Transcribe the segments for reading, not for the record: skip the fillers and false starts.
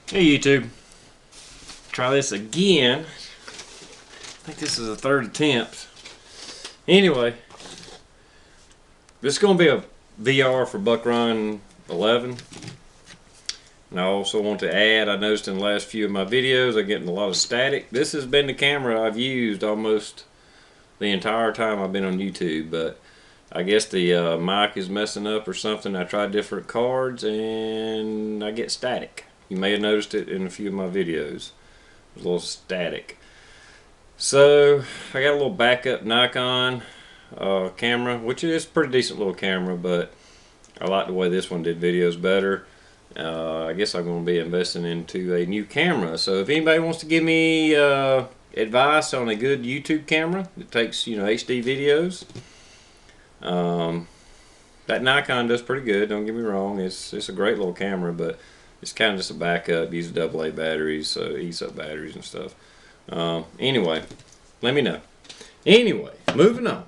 Hey YouTube, try this again. I think this is the third attempt. Anyway, this is going to be a VR for Buckrun11. And I also want to add, I noticed in the last few of my videos I'm getting a lot of static. This has been the camera I've used almost the entire time I've been on YouTube, but I guess the mic is messing up or something. I tried different cards and I get static. You may have noticed it in a few of my videos. There's a little static. So I got a little backup Nikon camera, which is a pretty decent little camera, but I like the way this one did videos better. I guess I'm going to be investing into a new camera. So if anybody wants to give me advice on a good YouTube camera that takes, HD videos, that Nikon does pretty good. Don't get me wrong. It's a great little camera, but it's kind of just a backup. Uses AA batteries, so it eats up batteries and stuff. Anyway, let me know. Anyway, moving on.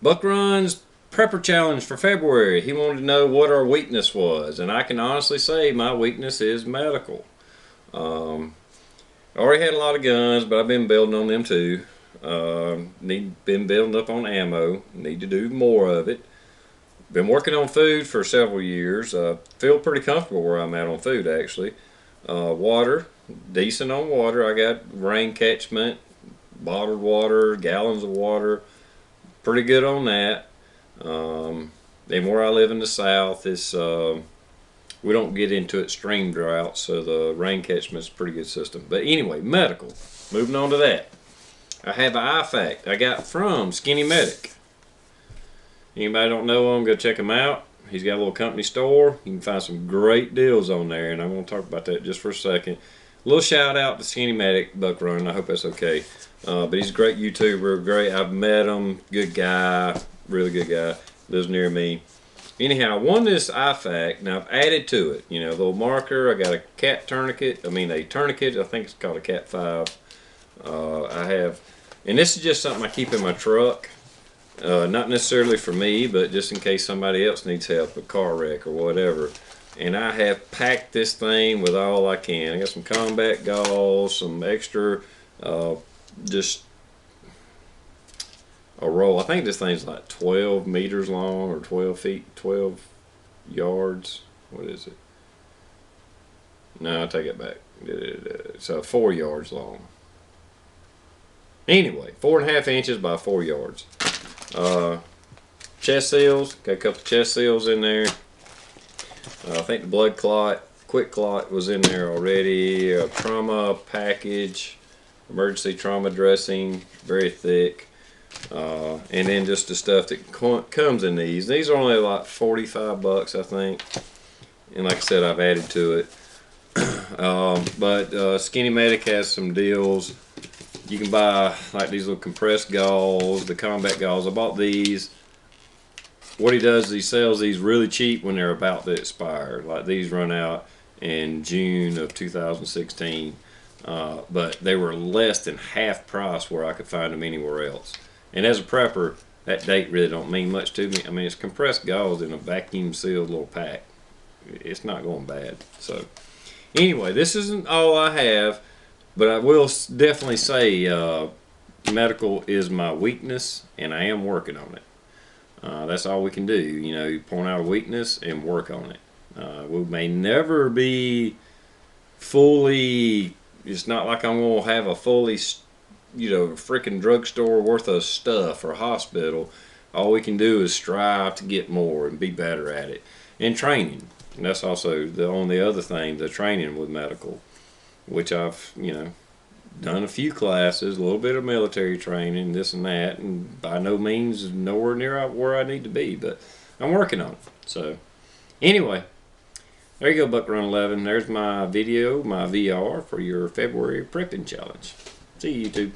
Buckrun's prepper challenge for February. He wanted to know what our weakness was, and I can honestly say my weakness is medical. I already had a lot of guns, but I've been building on them too. Been building up on ammo. Need to do more of it. Been working on food for several years. Feel pretty comfortable where I'm at on food, actually. Water, decent on water. I got rain catchment, bottled water, gallons of water. Pretty good on that. Then where I live in the south, it's we don't get into extreme drought, so the rain catchment's a pretty good system. But anyway, medical. Moving on to that. I have an IFAC I got from Skinny Medic. Anybody don't know him, go check him out. He's got a little company store. You can find some great deals on there, and I'm going to talk about that just for a second. A little shout out to Skinny Medic Buckrun. I hope that's okay. But he's a great YouTuber. Great. I've met him. Good guy. Really good guy. Lives near me. Anyhow, I won this IFAC. Now I've added to it. A little marker. I got a cat tourniquet. A tourniquet. I think it's called a Cat 5. I have, and this is just something I keep in my truck. Not necessarily for me, but just in case somebody else needs help, a car wreck or whatever. And I have packed this thing with all I can. I got some combat gauze, some extra, just a roll. I think this thing's like 12 meters long or 12 feet, 12 yards. What is it? No, I take it back. It's 4 yards long. Anyway, 4.5 inches by 4 yards. Chest seals, got a couple of chest seals in there. I think the blood clot, quick clot was in there already. A trauma package, emergency trauma dressing, very thick. And then just the stuff that comes in these. These are only like 45 bucks, I think. And like I said, I've added to it. But Skinny Medic has some deals. You can buy like these little compressed gauze, the combat gauze. I bought these. What he does is he sells these really cheap when they're about to expire. Like these run out in June of 2016. But they were less than half price where I could find them anywhere else. And as a prepper, that date really don't mean much to me. I mean, it's compressed gauze in a vacuum sealed little pack. It's not going bad. So anyway, this isn't all I have. But I will definitely say medical is my weakness, and I am working on it. That's all we can do. Point out a weakness and work on it. We may never be fully, it's not like I'm going to have a fully, freaking drugstore worth of stuff or hospital. All we can do is strive to get more and be better at it. And training. And that's also the only other thing, the training with medical. Which I've, done a few classes, a little bit of military training, this and that, and by no means nowhere near where I need to be, but I'm working on it. So, anyway, there you go, Buckrun11. There's my video, my VR for your February prepping challenge. See you, YouTube.